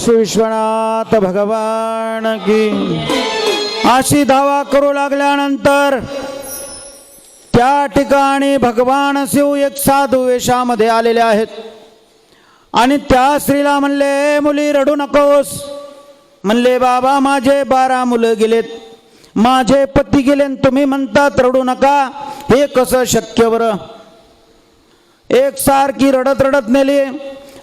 श्री विश्वनाथ भगवान की। अशी धावा करू लागल्यानंतर त्या ठिकाणी भगवान शिव एक साधू वेशामध्ये आलेले आहेत आणि त्या स्त्रीला म्हणले, मुली रडू नकोस. म्हणले, बाबा माझे 12 मुलं गेलेत, माझे पती गेले, तुम्ही म्हणतात रडू नका, हे कसं शक्य बरं. एक सारखी रडत रडत नेली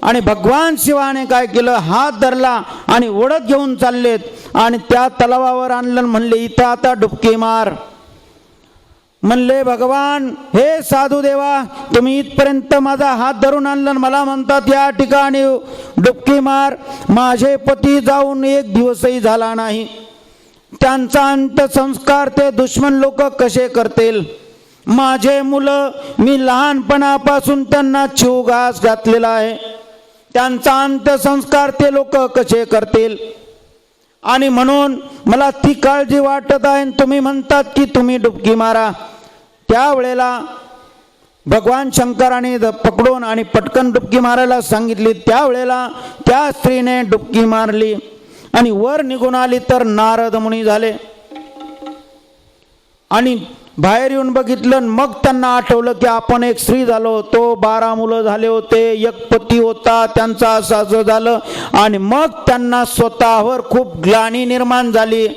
आणि भगवान शिवाने काय केलं, हात धरला आणि ओढत घेऊन चाललेत आणि त्या तलावावर आणलं. म्हणले, इथं आता डुबकी मार. म्हणले, भगवान हे साधू देवा, तुम्ही इथपर्यंत माझा हात धरून आणलं, मला म्हणतात या ठिकाणी डुबकी मार. माझे पती जाऊन 1 दिवसही झाला नाही, त्यांचा अंत्यसंस्कार ते दुश्मन लोक कसे करतील. माझे मुलं मी लहानपणापासून त्यांना चिवघास घातलेला आहे, त्यांचा अंत्यसंस्कार ते लोक कसे करतील. आणि म्हणून मला ती काळजी वाटत आहे. तुम्ही म्हणतात की तुम्ही डुबकी मारा. त्यावेळेला भगवान शंकराने पकडून आणि पटकन डुबकी मारायला सांगितली. त्यावेळेला त्या स्त्रीने डुबकी मारली आणि वर निघून आली तर नारद मुनी झाले आणि बाहेर येऊन बघितलं. मग त्यांना आठवलं की आपण एक स्त्री झालो होतो, 12 मुलं झाले होते, एक पती होता, त्यांचा असं झालं. आणि मग त्यांना स्वतःवर खूप ग्लानी निर्माण झाली.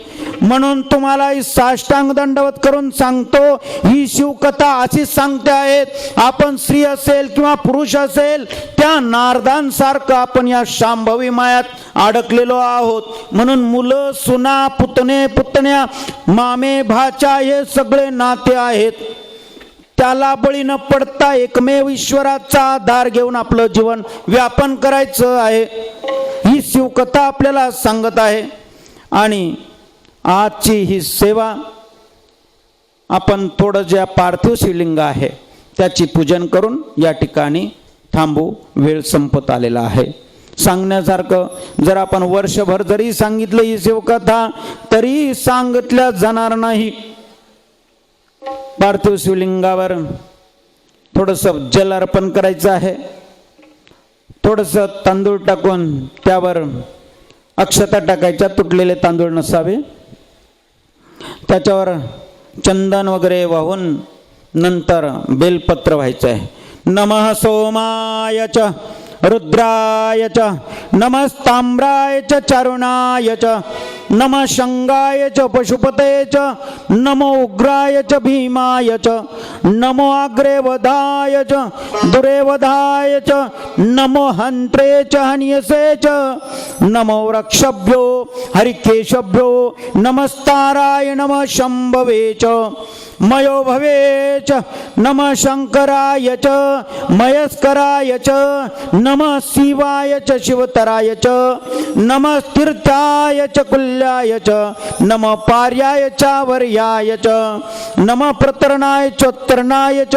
म्हणून तुम्हाला ही साष्टांग दंडवत करून सांगतो, ही शिवकथा अशीच सांगते आहेत. आपण स्त्री असेल किंवा पुरुष असेल, त्या नारदांसारखं आपण या शांभवी मायात अडकलेलो आहोत. म्हणून मुलं, सुना, पुतणे, पुतण्या, मामे, भाच्या हे सगळे नाते आहेत. त्याला बळी न पडता एकमेव ईश्वराचा आधार घेऊन आपलं जीवन व्यापन करायचं आहे. ही शिवकथा आपल्याला सांगत आहे. आणि आजची ही सेवा आपण थोडं जे पार्थिव शिवलिंग आहे त्याची पूजन करून या ठिकाणी थांबू. वेळ संपत आलेला आहे. सांगण्यासारखं जर आपण वर्षभर जरी सांगितलं ही शिवकथा तरी सांगितल्या जाणार नाही. पार्थिव शिवलिंगावर थोडंसं जल अर्पण करायचं आहे. थोडंसं तांदूळ टाकून त्यावर अक्षता टाकायच्या, तुटलेले तांदूळ नसावे. त्याच्यावर चंदन वगैरे वाहून नंतर बेलपत्र व्हायचं आहे. नमः सोमाय च रुद्राय च नमस्ताम्राय च चारुणाय च नमः शंगाय च पशुपते च नमो उग्राय च भीमाय च नमो अग्रे वधाय च दुरे वधाय च नमो हंत्रे च हन्यसे च नमो वृक्षभ्यो हरिकेशभ्यो नमस्ताराय नमः शंभवे च मयो भवे च नमः शंकराय च मयस्कराय च नमः शिवाय च शिवतराय च नमः तीर्थाय च कुल्याय च नमः पार्याय च वर्याय च नमः प्रतरणाय च उत्तरणाय च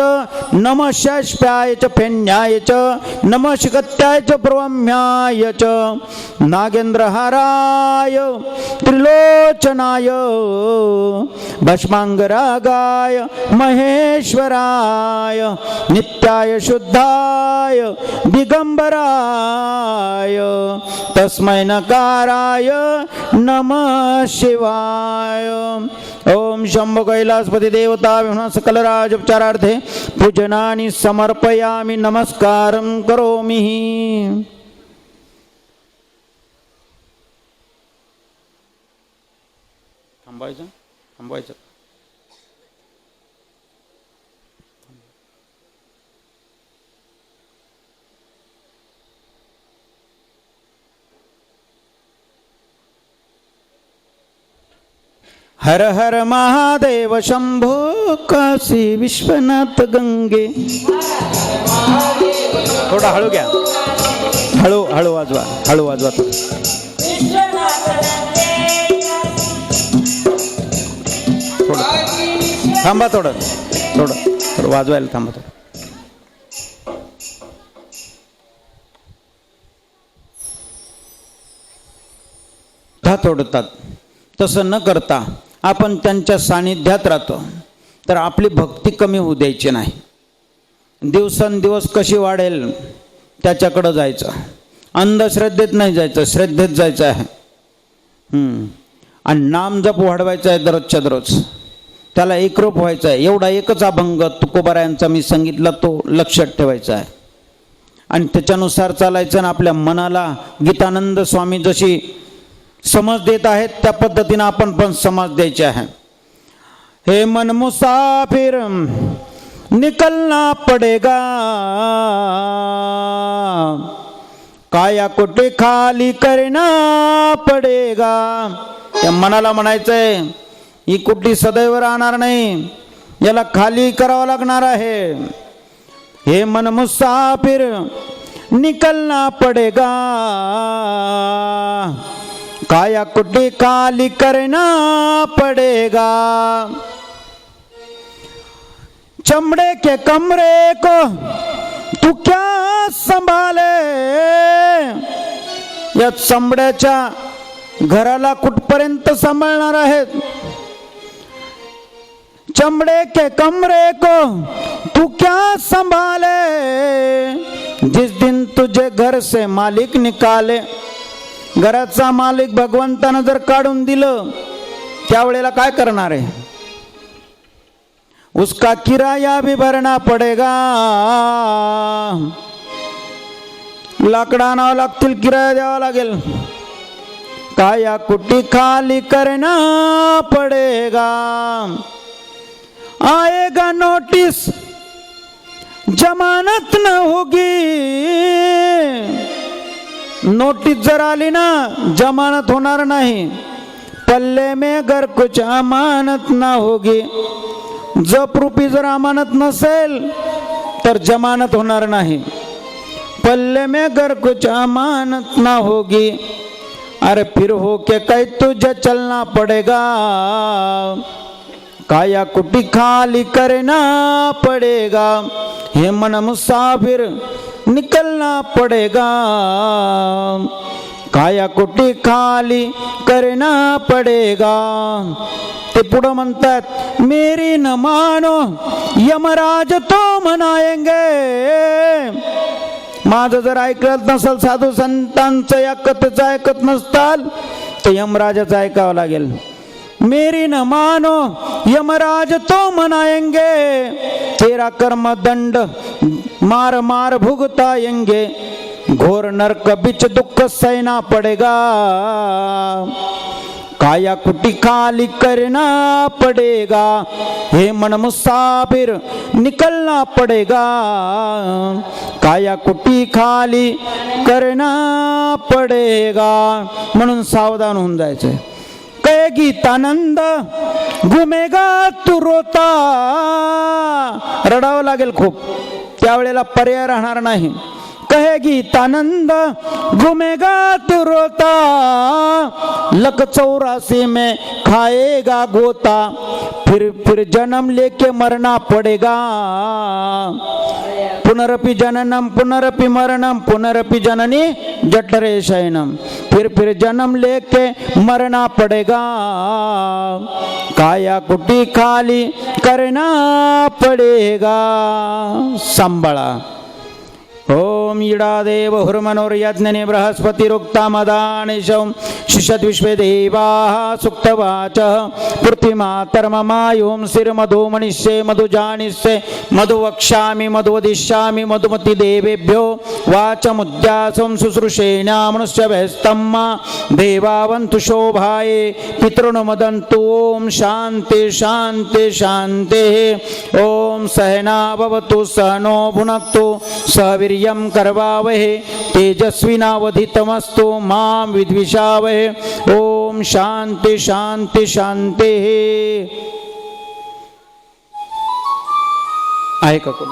नमः शष्प्याय च फेन्याय च नमः शिखत्याय च ब्रह्म्याय च नागेंद्रहाराय त्रिलोचनाय भस्मांगरागाय महेश्वराय नित्याय शुद्धाय दिगंबराय तस्मै नकाराय नमः शिवाय. ओम शंभो कैलासपति देवता विष्णु सकलराज उपचारार्थे पूजनानि समर्पयामि नमस्कारं करोमि. थांबायचं. हर हर महादेव शंभो काशी विश्वनाथ गंगे. थोडा हळू घ्या, हळू वाजवा. थांबा थोडं वाजवायला थांबा. थोडतात. तसं न करता आपण त्यांच्या सानिध्यात राहतो तर आपली भक्ती कमी होऊ द्यायची नाही. दिवसेंदिवस कशी वाढेल त्याच्याकडं जायचं. अंधश्रद्धेत नाही जायचं, श्रद्धेत जायचं आहे. आणि नाम जप वाढवायचा आहे दररोजच्या दररोज, त्याला एकरूप व्हायचं आहे. एवढा एकच अभंग तुकोबारायांचा मी सांगितला, तो लक्षात ठेवायचा आहे आणि त्याच्यानुसार चालायचं. आणि आपल्या मनाला गीतानंद स्वामी जशी समज देत आहेत त्या पद्धतीनं आपण पण समज द्यायची आहे. हे मन मुसाफिर निकलना पडेगा, काया कोटे खाली करना पडेगा. त्या मनाला म्हणायचंय ही कुठली सदैव राहणार नाही, याला खाली करावं लागणार आहे. हे मन मुसाफिर निकलना पडेगा, काया कुटी खाली करना पडेगा. चमड़े के कमरे को तू क्या संभाले, या चमड्याच्या घराला कुठपर्यंत सांभाळणार आहेत. चमड़े के कमरे को तू क्या संभाले, जिस दिन तुझे घर से मालिक निकाले. घराचा मालिक भगवंतानं जर काढून दिलं त्यावेळेला काय करणार आहे. उसका किराया भी भरना पडेगा, लाकडं आणावं लागतील, किराया द्यावा लागेल. काया कुटी खाली करना पडेगा. आएगा नोटिस जमानत न होगी, नोटिस जर आली ना जमानत होणार नाही. पल्ले में अगर कुछ अमानत ना होगी, जपरूपी जर अमानत नसेल तर जमानत होणार नाही. पल्ले में अगर कुछ अमानत ना होगी, अरे फिर हो के कहीं तुझे चलना पड़ेगा. काया कुटी खाली करना पड़ेगा. हे मन मुसाफिर निकलना पड़ेगा, काया कुटी खाली करना पड़ेगा. ते पुढं म्हणतात मेरी न मानो यमराज तो मनाएंगे. माझं जर ऐकत नसल, साधू संतांचं या कथेचं ऐकत नसताल तर यमराजाचं ऐकावं लागेल. मेरी न मानो यमराज तो मनाएंगे, तेरा कर्म दंड मार मार भुगताएंगे. घोर नरक बिच दुख सहना पड़ेगा, काया कुटी खाली करना पड़ेगा. हे मन मुसाफिर निकलना पड़ेगा, काया कुटी खाली करना पड़ेगा. म्हणून सावधान होऊन जायचंय. कहे गीतानंद घुमेगा तू रोता, रडावं लागेल खूप, त्यावेळेला पर्याय राहणार नाही. कहे गीतानंद घूमेगा तू रोता, लक 84 में खाएगा गोता. फिर जन्म लेके मरना पड़ेगा. पुनरपि जननम पुनरपि मरणम पुनरपि जननी जठरे शयनम. फिर जन्म लेके मरना पड़ेगा, काया कुटी खाली करना पड़ेगा. सांभाळा. ओम ईडादेव हुर्मनोर्यज्ञने बृहस्पतिरुक्ता मदानिशं शिषद विश्वे देवाः सुक्तवाचः पृथ्वीमातर्ममायुं शिरमधुमनिष्ये मधुजानिष्ये मधुवक्ष्यामि मधुवदिष्यामि मधुमति देवेभ्यो वाचमुद्यासं शुश्रूषेणा मनुष्यभ्यस्तम्मा देवावन्तु शोभाये पितॄन्मदन्तु. ओम शान्ति शान्ति शान्तिः. ओम सहना भवतु सहनो भुनक्तु सह वीर्यं करवावहे तेजस्विनावधितमस्तु मां विद्विषावहे. ओम शांति शांति शांति. आहे का कोण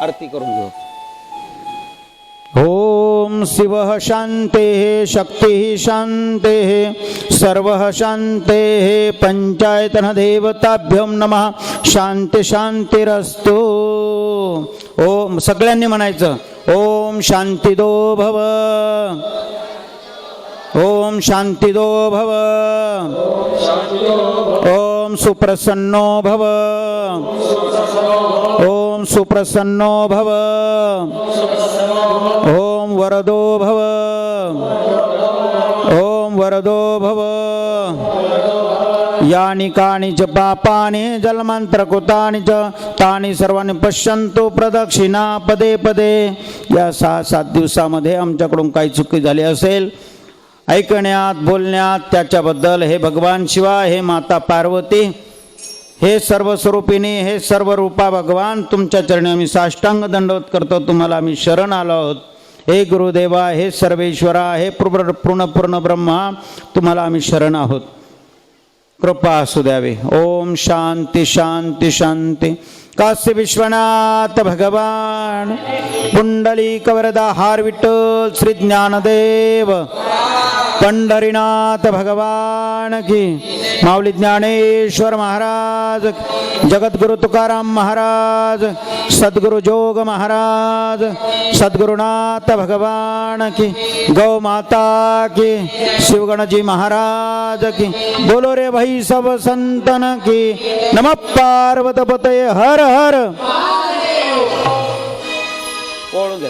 आरती करून घेऊ. ओम शिवः शांतेः शक्तिः शांतेः सर्वः शांतेः. पंचायतन देवताभ्यो नमः. शांति शांतिरस्तु. ओम सगळ्यांनी म्हणायचं ओम शांतिदो भव. ओम शांतिदो भव. ओम ओम सुप्रसन्नो भव ओम सुप्रसन्नो भव ओम वरदो भव ओम वरदो भव यानि कानि च पापानि जलमंत्रकृतानि च तानि सर्वाणि पश्यन्तु प्रदक्षिणा पदे पदे. या 6-7 दिवसामध्ये आमच्याकडून काही चुकी झाली असेल ऐकण्यात बोलण्यात त्याच्याबद्दल हे भगवान शिवा, हे माता पार्वती, हे सर्वस्वरूपिणी, हे सर्व रूपा भगवान तुमच्या चरणी आम्ही साष्टांग दंडवत करतो. तुम्हाला आम्ही शरण आलो आहोत. हे गुरुदेवा, हे सर्वेश्वरा, हे पूर्ण ब्रह्मा, तुम्हाला आम्ही शरण आहोत. कृपा असू द्यावी. ओम शांती शांती शांती. काशी विश्वनाथ भगवान, पुंडलिक वरदा हार विठ्ठल श्री ज्ञानदेव, पंढरीनाथ भगवान की, माऊली ज्ञानेश्वर महाराज, जगद्गुरु तुकाराम महाराज, सद्गुरु जोग महाराज, सद्गुरुनाथ भगवान की, गौ माता की, शिवगणजी महाराज की. बोलो रे भाई सब संतन की. नमः पार्वतीपते हर हर. ओळून घ्या,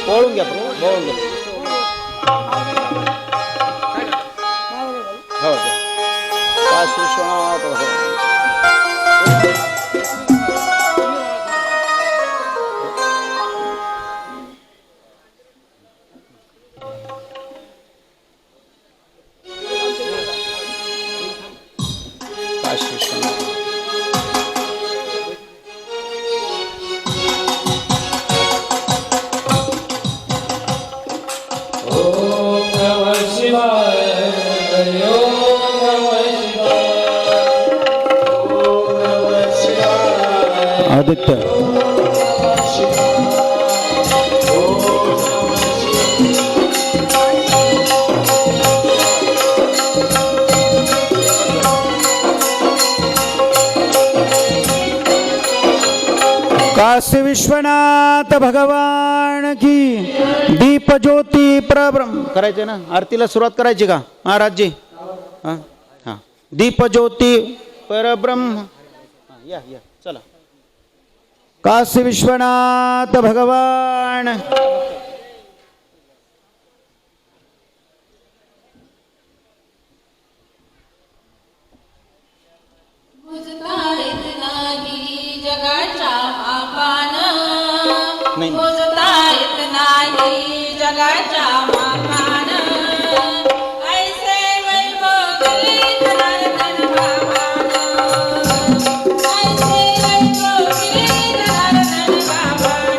ओळून घ्या, ओळून घ्या. हो द्या. काशी विश्वनाथ भगवान. काशी विश्वनाथ. आदित्य काशी विश्वनाथ भगवान की. दीप ज्योती परब्रह्म करायचे ना. आरतीला सुरुवात करायची का महाराज जी? हां हां. दीप ज्योती परब्रह्म. या या चला. काशी विश्वनाथ भगवान. जगाच्या मापान मोजता येत नाही जगाच्या मापान. ऐसे वैभव दिले जनार्दन बाबान, ऐसे वैभव दिले जनार्दन बाबान.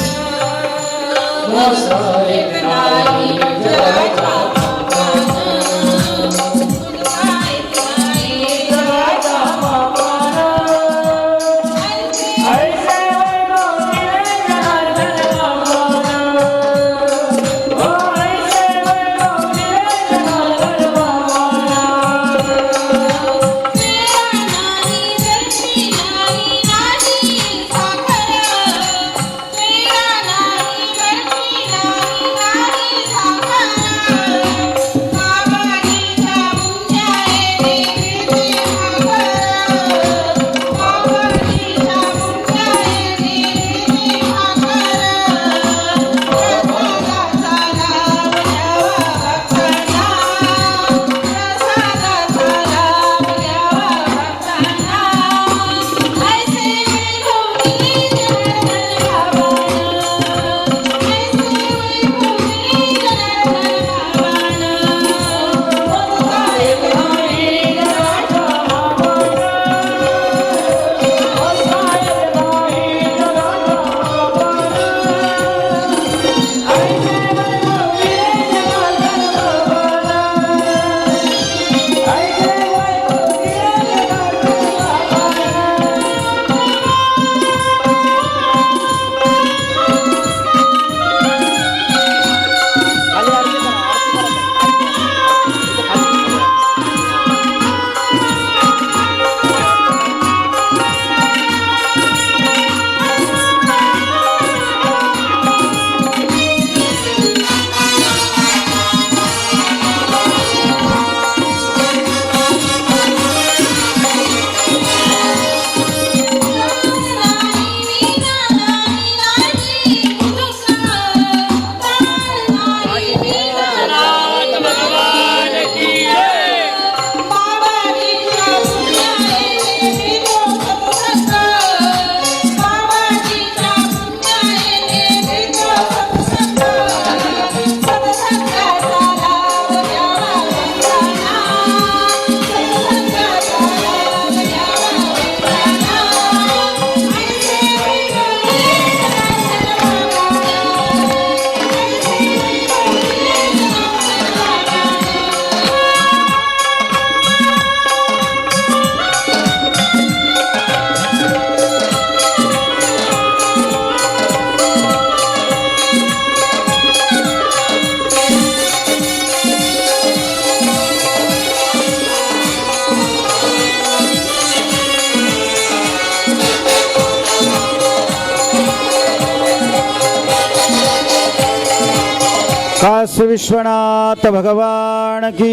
काशी विश्वनाथ भगवान की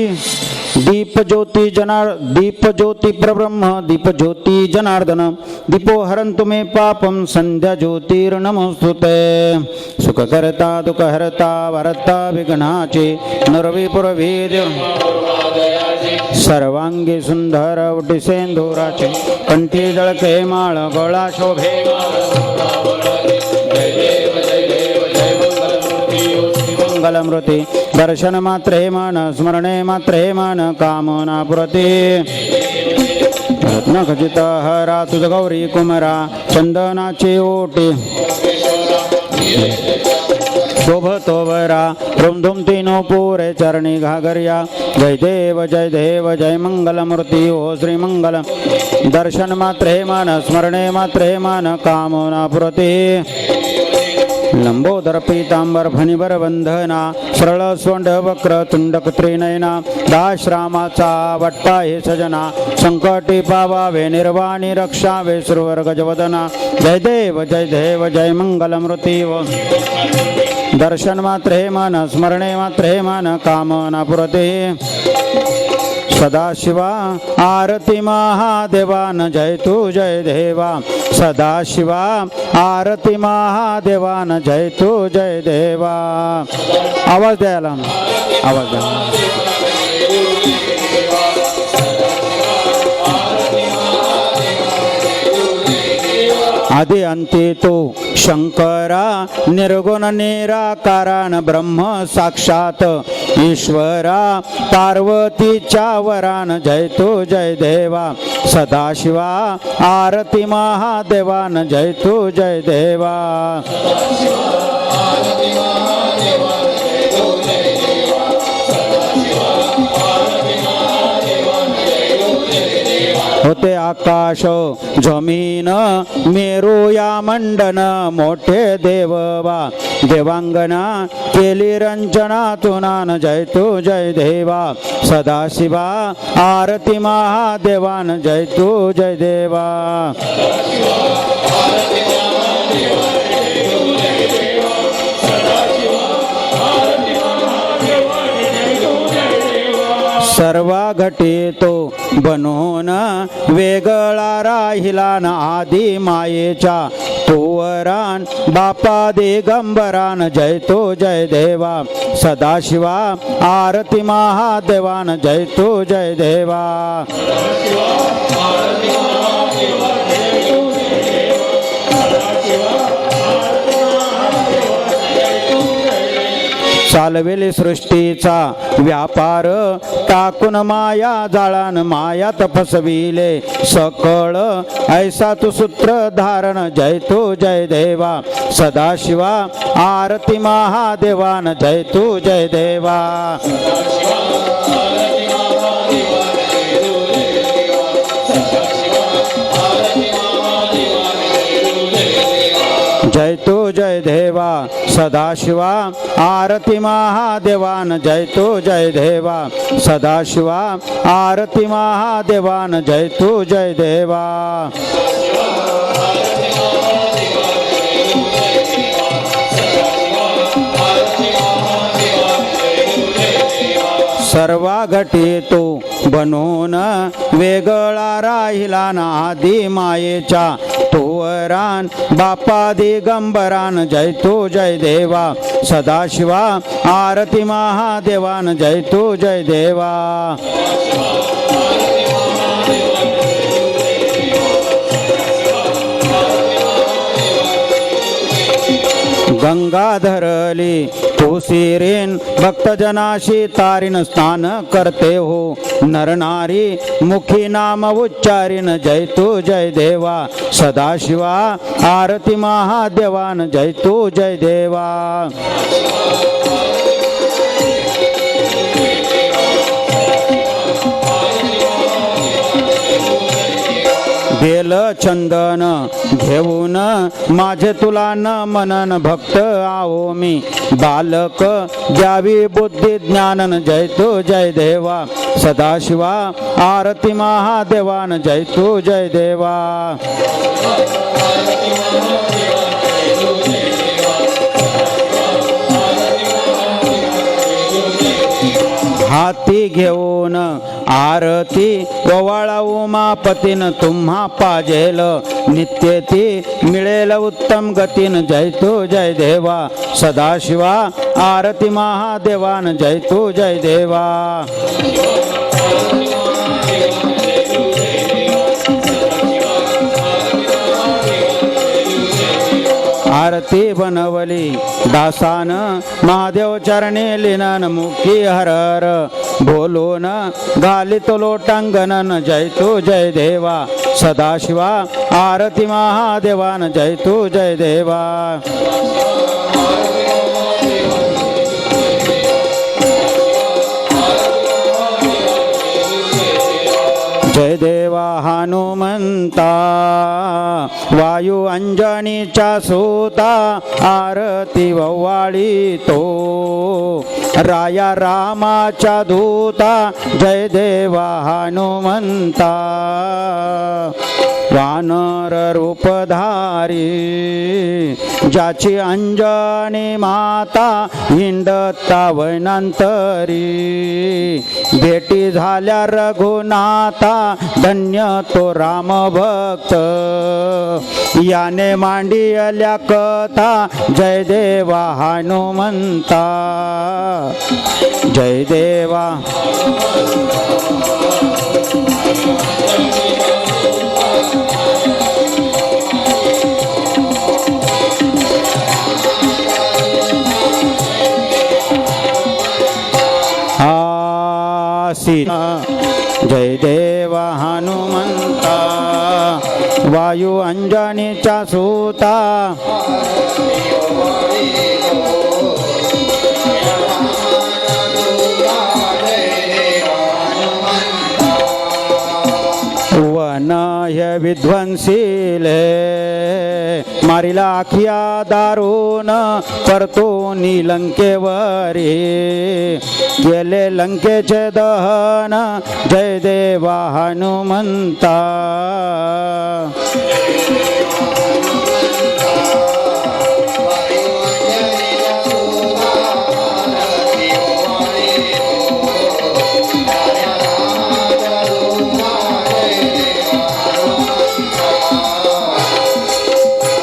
दीप ज्योति प्रब्रह्म दीप ज्योति जनार्दन दीपो हरन्तु मे पापम संध्या ज्योतिर्नमोस्तुते सुखकर्ता दुःखहर्ता वरता विघ्नाचे नरविपुरभेद सर्वांगी सुंदर उटिसेंदुराचे कंठी जळके माळ गळा शोभे मंगलमृती दर्शन मात्रे मन स्मरणे मात्रे मन कामना पुरते रत्नखचित हरा तुझ गौरी कुमरा चंदनाचे ओटे शोभतो वरा धुम तीनो पुरे चरणी घागर्या जय देव जय मंगलमूर्ती ओ श्री मंगल दर्शन मात्रे मन स्मरणे मात्रे मन कामना पुरते लंबोदर पीतांबर फणिवर बंधना सरळ सोंड वक्र तुंडक त्रिनयना दाश्रामाचा वट्टा हे सजना संकटी पावावे निर्वाणी रक्षावे सुरवर गजवदना जय देव जय मंगलमूर्ती व दर्शन मात्रे मन स्मरणे मात्रे मन कामना पुरते सदाशिवा आरती महादेवान जय तू जय देवा सदाशिवा आरती महादेवान जय तू जय देवा आवाज द्यायला आवाज द्या आदि अंती तो शंकरा निर्गुण निराकारान ब्रह्म साक्षात ईश्वरा पार्वतीच्या वरान जय तू जय देवा सदाशिवा आरती महादेवान जय तू जय देवा होते आकाश जमीन मेरू या मंडन मोठे देववा देवांगना केली रंजना तुनान जय तू जय देवा सदाशिवा आरती महादेवान जय तू जय देवा सर्वा घटितो बनून वेगळा राहिला न आदी मायेच्या तोवरान बापा दिगंबरान जय तो जय देवा सदाशिवा आरती महादेवान जय तो जय देवा चालवेली सृष्टीचा व्यापार टाकून माया जाळान मायात फसविले सकळ ऐसा तू सूत्र धारण जय तू जय देवा सदाशिवा आरती महादेवान जय तू जय देवा जय तू जय देवा सदाशिवा आरती महादेवान जय तू जय देवा सदाशिवा आरती महादेवान जय तू जय देवा सर्वा घटितो बनून वेगळा राहिला ना आदी मायेच्या तोवरान बापा दिगंबरान जय तू जय देवा सदाशिवा आरती महादेवान जय तू जय देवा गंगाधरली तुसिरेन भक्तजनाशी तारीन स्नान करते हो नरनारी मुखी नाम उच्चारीन जय तू जय देवा सदाशिवा आरती महादेवान जय तू जय देवा बेल चंदन घेऊन माझे तुला न मनन भक्त आओ मी बालक द्यावी बुद्धी ज्ञानन जय तू जय देवा सदाशिवा आरती महादेवान जय तू जय देवा हाती घेऊन आरती ओवाळा उमापतीन तुम्हा पाजेल नित्य ती मिळेल उत्तम गतीन जय तू जय देवा सदाशिवा आरती महादेवान जय तू जय देवा आरती बनवली दासान महादेव चरणी लिनन मुखी हरर बोलून गालित लोटांगणन जय तू जय देवा सदाशिवा आरती महादेवान जय तू जय देवा जय देवा हनुमंता वायू अंजनीचा सूता आरती वव्वाळी तो राया रामाचा दूता जय देवा हनुमंता वानर रूपधारी ज्याची अंजनी माता हिंडता वैनंतरी भेटी झाल्या रघुनाथा धन्य तो राम भक्त याने मांडियल्या कथा जय देवा हनुमंता जय देवा जय देवा हनुमंता वायू अंजनीचा सूता वनय विध्वंसीले मारिला आखिया दारुण करतो लंकेवरी गेले लंकेचे दहन जय देवा हनुमंता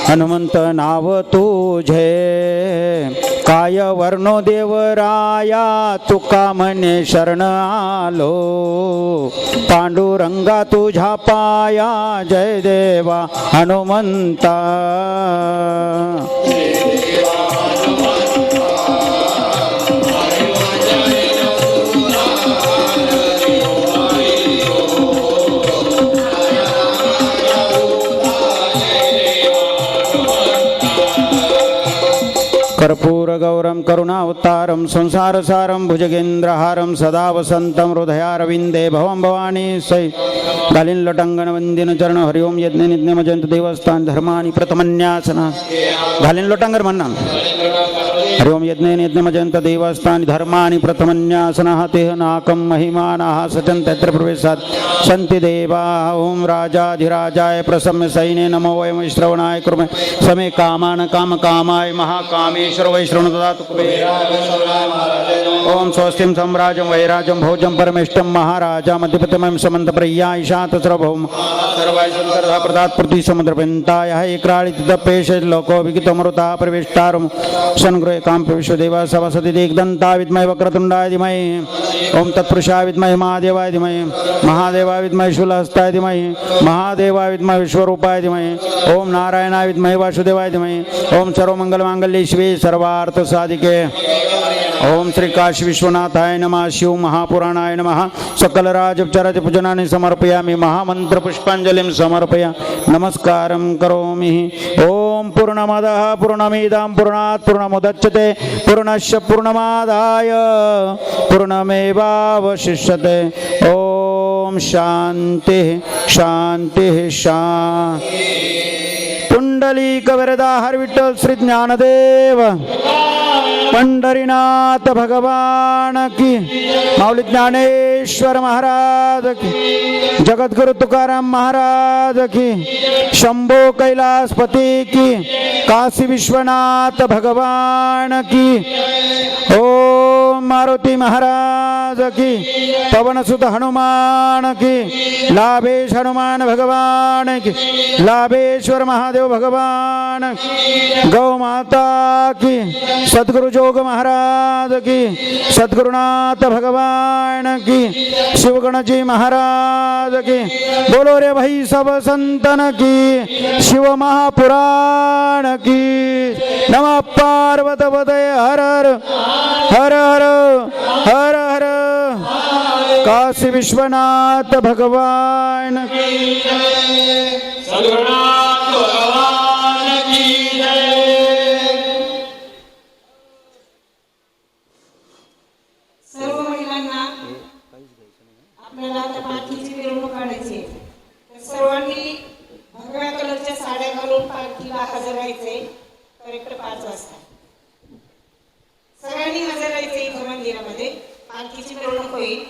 हनुमंत नाव तुझे काय वर्णो देवराया तुका म्हणे शरण आलो पांडुरंगा तुझ्या पाया जय देवा हनुमंता कर्पूर गौरम करुणावतारम संसारसारम भुजगेंद्रहारम सदा वसंतम हृदयारविंदे भवं भवानी सै गालिन लटंगन वंदिन चरण हरिओम यज्ञ निज्ञम जयंत देवस्थान धर्मानि प्रथमन्यासना घालीन लोटांगर म्हणा हरिओम यज्ञ निज्ञम जयंत देवस्थान धर्मानि प्रथमन्यासना तेह नाकम महिमानाः सचन तत्र प्रवेशात संति देवा ओम राजाधिराजाय प्रसम्य सैने नमो वयम श्रवणाय कुर्मे समे कामान काम कामाय महाकामेश्वर वैश्रवण ददातु ओम स्वस्तिम सम्राजं वैराजं भोजं परमेष्टं महाराजा मध्यपतमं समंत प्रय्या ईशात सर्वभौम सर्वाय संतरधा प्रदात प्रति समुद्र पेंताय एकराळित दपेश लोको विकितमरुता प्रविष्टारम सन्ग्रह काम प्रविश्व देवा सभासति एकदंता विद्महे वक्रतुंडाय धीमहि ओम तत्पुरुषाय विद्महे महादेवाय धीमहि महादेवाय विद्महे शूलहस्ताय धीमहि महादेवाय विद्महे विश्वरूपाय धीमहि ओम नारायणाय विद्महे वासुदेवाय धीमहि ओम सर्वमंगल मांगल्ये शिवे सर्वार्थ साधिके ओम श्री काशी विश्वनाथाय नमः शिव महापुराणाय नमः सकल राजोपचाराच पूजनानि समर्पयामि महामंत्र पुष्पांजलिं समर्पया नमस्कारं करोमि ओम पूर्णमदः पूर्णमिदं पूर्णात् पूर्णमुदच्यते पूर्णस्य पूर्णमादाय पूर्णमेवावशिष्यते ओम शांति शांति शांति पुंडलीक वरदा हर विठ्ठल श्री ज्ञानदेव पंढरीनाथ भगवान की, माऊली ज्ञानेश्वर महाराज की, जगद्गुरु तुकाराम महाराज की, शंभो कैलासपति की, काशी विश्वनाथ भगवान की, ओम मारुति महाराज की, पवन सुत हनुमान की, लाभेश हनुमान भगवान की, लाभेश्वर महादेव भगवान की, गौ माता की, सद्गुरु जोग महाराज की, सद्गुरुनाथ भगवान की, शिवगण जी महाराज की, बोलो रे भाई सब संतन की, शिव महापुराण की, नमः पार्वतीपतये हर हर हर हर हर हर काशी विश्वनाथ भगवान की जय, सद्गुरुनाथ भगवान की जय। सर्व महिलांना आपल्याला आता पालखीची मिरवणूक काढायची आहे. तर सर्वांनी भगव्या कलरच्या साड्या घालून पालखीला हजर राहायचे. करेक्ट 5 वाजता सगळ्यांनी हजर राहायचे इथं मंदिरामध्ये. पालखीची मिरवणूक होईल.